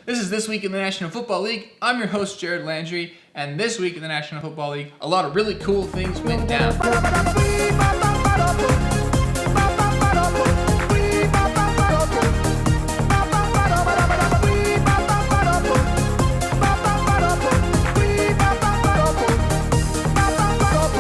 This is This Week in the National Football League. I'm your host, Jared Landry, and this week in the National Football League, a lot of really cool things went down.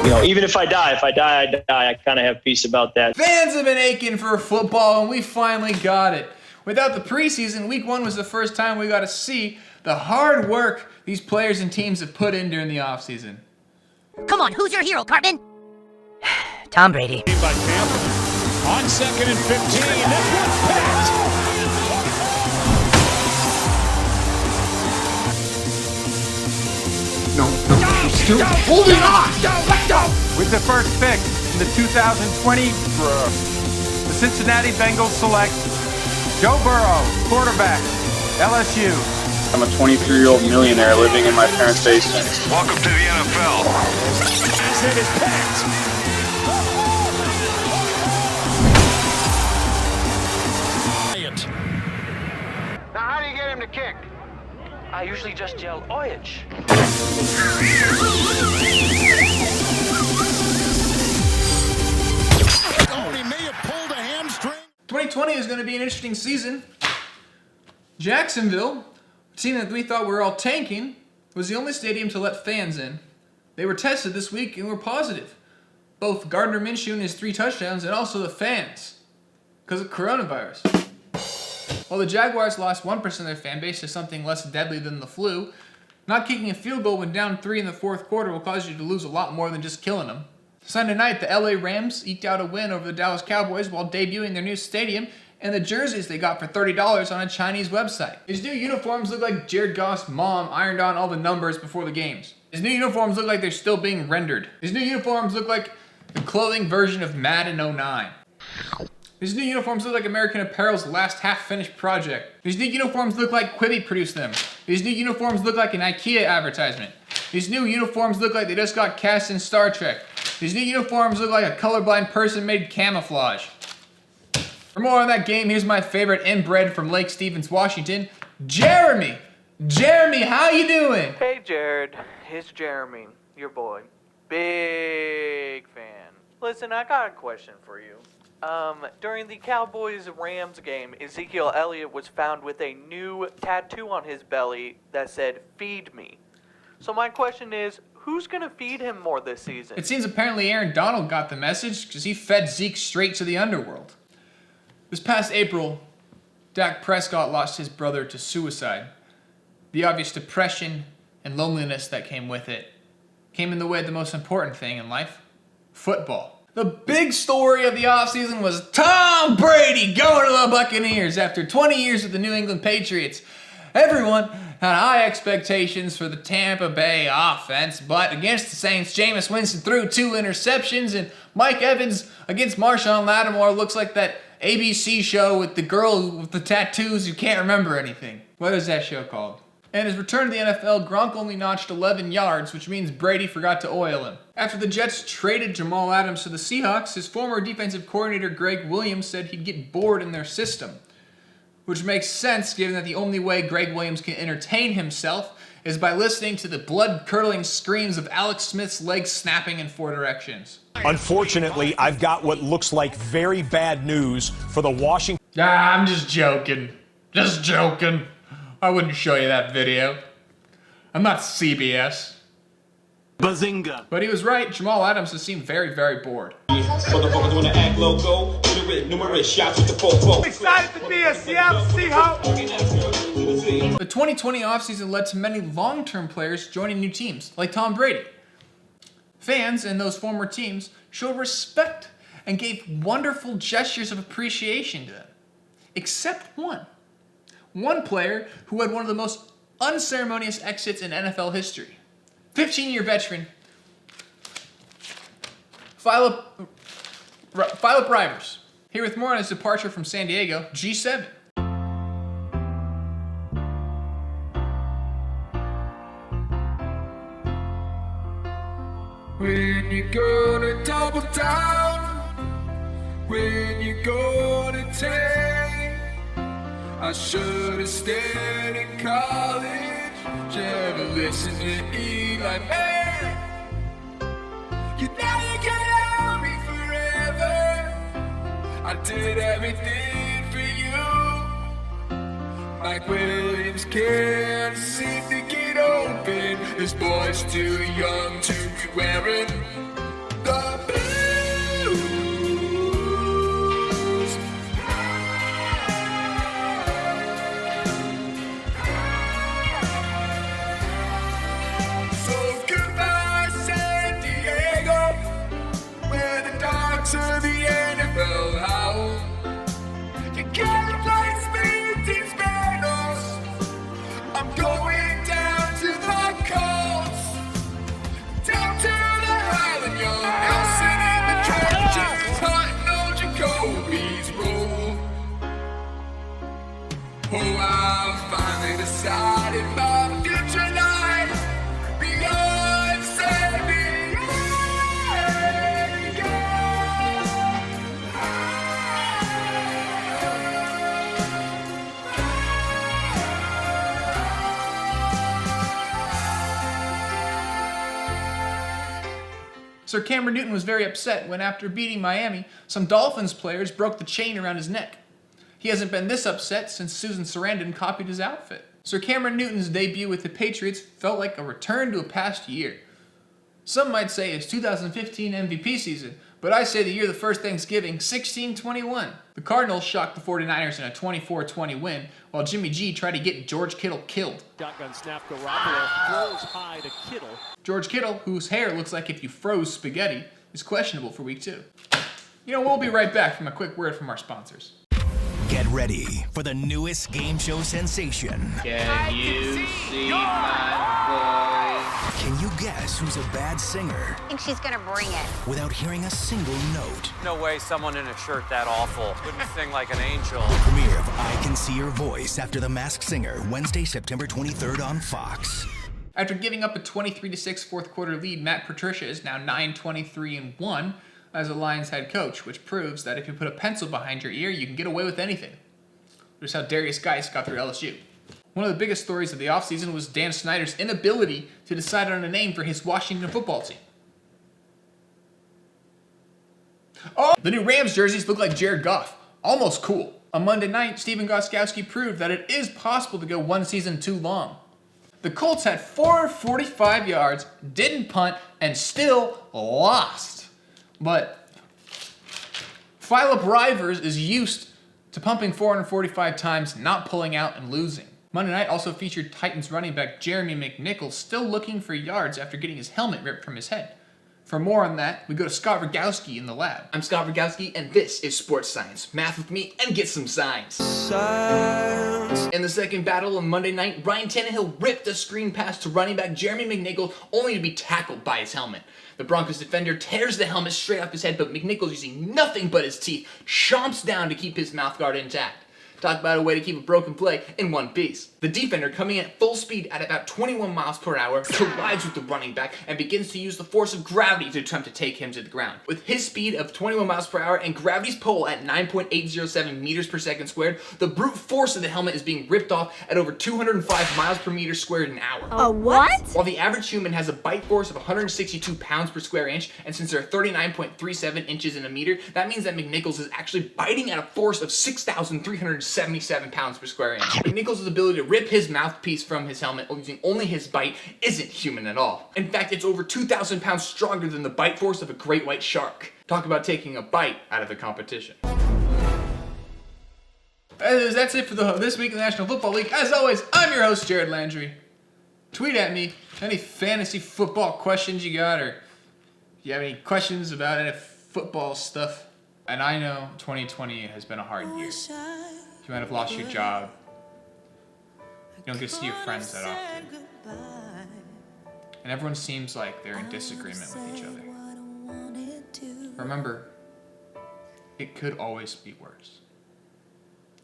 You know, even if I die, I die. I kind of have peace about that. Fans have been aching for football, and we finally got it. Without the preseason, week 1 was the first time we got to see the hard work these players and teams have put in during the offseason. Come on, who's your hero, Cartman? Tom Brady. By Tampa. On 2nd and 15. This one's packed. No, still holding on. With the first pick in the 2020, the Cincinnati Bengals select Joe Burrow, quarterback, LSU. I'm a 23-year-old millionaire living in my parents' basement. Welcome to the NFL. It is packed. Now, how do you get him to kick? I usually just yell, Oyich. Oh, he may have pulled a hamstring. 2020 is going to be an interesting season. Jacksonville, a team that we thought were all tanking, was the only stadium to let fans in. They were tested this week and were positive. Both Gardner Minshew and his 3 touchdowns and also the fans because of coronavirus. While the Jaguars lost 1% of their fan base to something less deadly than the flu, not kicking a field goal when down 3 in the 4th quarter will cause you to lose a lot more than just killing them. Sunday night, the LA Rams eked out a win over the Dallas Cowboys while debuting their new stadium and the jerseys they got for $30 on a Chinese website. His new uniforms look like Jared Goff's mom ironed on all the numbers before the games. His new uniforms look like they're still being rendered. His new uniforms look like the clothing version of Madden 09. His new uniforms look like American Apparel's last half-finished project. His new uniforms look like Quibi produced them. His new uniforms look like an IKEA advertisement. His new uniforms look like they just got cast in Star Trek. His new uniforms look like a colorblind person made camouflage. For more on that game, here's my favorite inbred from Lake Stevens, Washington, Jeremy. Jeremy, how you doing? Hey, Jared. It's Jeremy, your boy. Big fan. Listen, I got a question for you. During the Cowboys-Rams game, Ezekiel Elliott was found with a new tattoo on his belly that said, "Feed me." So my question is, who's going to feed him more this season? It seems apparently Aaron Donald got the message because he fed Zeke straight to the underworld. This past April, Dak Prescott lost his brother to suicide. The obvious depression and loneliness that came with it came in the way of the most important thing in life, football. The big story of the offseason was Tom Brady going to the Buccaneers after 20 years with the New England Patriots. Everyone had high expectations for the Tampa Bay offense, but against the Saints, Jameis Winston threw 2 interceptions, and Mike Evans against Marshawn Lattimore looks like that ABC show with the girl with the tattoos who can't remember anything. What is that show called? And his return to the NFL, Gronk only notched 11 yards, which means Brady forgot to oil him. After the Jets traded Jamal Adams to the Seahawks, his former defensive coordinator Greg Williams said he'd get bored in their system. Which makes sense given that the only way Greg Williams can entertain himself is by listening to the blood-curdling screams of Alex Smith's legs snapping in 4 directions. Unfortunately, I've got what looks like very bad news for the Washington. I'm just joking. Just joking. I wouldn't show you that video. I'm not CBS. Bazinga. But he was right. Jamal Adams has seemed very, very bored. Excited to be a Seattle Seahawks. The 2020 offseason led to many long-term players joining new teams, like Tom Brady. Fans in those former teams showed respect and gave wonderful gestures of appreciation to them. Except one. One player who had one of the most unceremonious exits in NFL history. 15-year veteran, Philip Rivers. Here with more on his departure from San Diego, G7. When you go to double down, when you go to take, I should have stayed in college. Never listened to Eli Manning. You never can help me forever. I did everything for you. Mike Williams can't seem to get open. This boy's too young to be wearing the blues. So goodbye, San Diego, where the dogs of the NFL howl. You can't replace me, these Bengals. I'm going down to the Colts, down to the Highland Young, Nelson in the trenches, hunting on Jacoby's roll. Oh, I've finally decided my future life beyond San Diego. Sir Cameron Newton was very upset when, after beating Miami, some Dolphins players broke the chain around his neck. He hasn't been this upset since Susan Sarandon copied his outfit. Sir Cameron Newton's debut with the Patriots felt like a return to a past year. Some might say it's 2015 MVP season, but I say the year of the first Thanksgiving, 1621. The Cardinals shocked the 49ers in a 24-20 win, while Jimmy G tried to get George Kittle killed. Shotgun snap, Garoppolo throws high to Kittle. George Kittle, whose hair looks like if you froze spaghetti, is questionable for week 2. We'll be right back from a quick word from our sponsors. Get ready for the newest game show sensation. Can you see my boy? Can you guess who's a bad singer I think she's gonna bring it. without hearing a single note? No way someone in a shirt that awful wouldn't sing like an angel. The premiere of I Can See Your Voice After the Masked Singer, Wednesday, September 23rd on Fox. After giving up a 23-6 fourth quarter lead, Matt Patricia is now 9-23-1 as a Lions head coach, which proves that if you put a pencil behind your ear, you can get away with anything. Here's how Darius Geis got through LSU. One of the biggest stories of the offseason was Dan Snyder's inability to decide on a name for his Washington football team. Oh, the new Rams jerseys look like Jared Goff. Almost cool. On Monday night, Stephen Gostkowski proved that it is possible to go one season too long. The Colts had 445 yards, didn't punt, and still lost. But Philip Rivers is used to pumping 445 times, not pulling out and losing. Monday night also featured Titans running back Jeremy McNichols still looking for yards after getting his helmet ripped from his head. For more on that, we go to Scott Rogowski in the lab. I'm Scott Rogowski, and this is Sports Science. Math with me and get some science. In the second battle on Monday night, Ryan Tannehill ripped a screen pass to running back Jeremy McNichols, only to be tackled by his helmet. The Broncos defender tears the helmet straight off his head, but McNichols, using nothing but his teeth, chomps down to keep his mouth guard intact. Talk about a way to keep a broken play in one piece. The defender, coming in at full speed at about 21 miles per hour, collides with the running back and begins to use the force of gravity to attempt to take him to the ground. With his speed of 21 miles per hour and gravity's pull at 9.807 meters per second squared, the brute force of the helmet is being ripped off at over 205 miles per meter squared an hour. A what? While the average human has a bite force of 162 pounds per square inch, and since there are 39.37 inches in a meter, that means that McNichols is actually biting at a force of 6,377 pounds per square inch. McNichols' ability to rip his mouthpiece from his helmet using only his bite isn't human at all. In fact, it's over 2,000 pounds stronger than the bite force of a great white shark. Talk about taking a bite out of the competition. That's it for this week in the National Football League. As always, I'm your host, Jared Landry. Tweet at me any fantasy football questions you got, or if you have any questions about any football stuff. And I know 2020 has been a hard year. You might have lost your job. You don't get to see your friends that often. And everyone seems like they're in disagreement with each other. Remember, it could always be worse.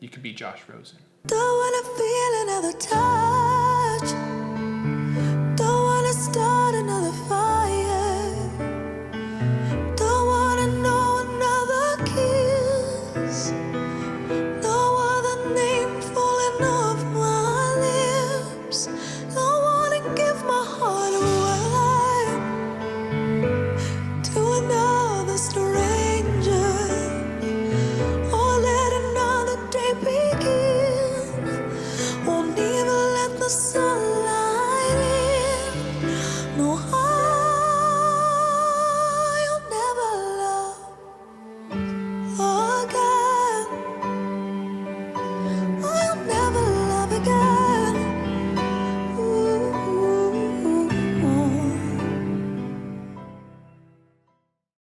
You could be Josh Rosen. Don't wanna feel another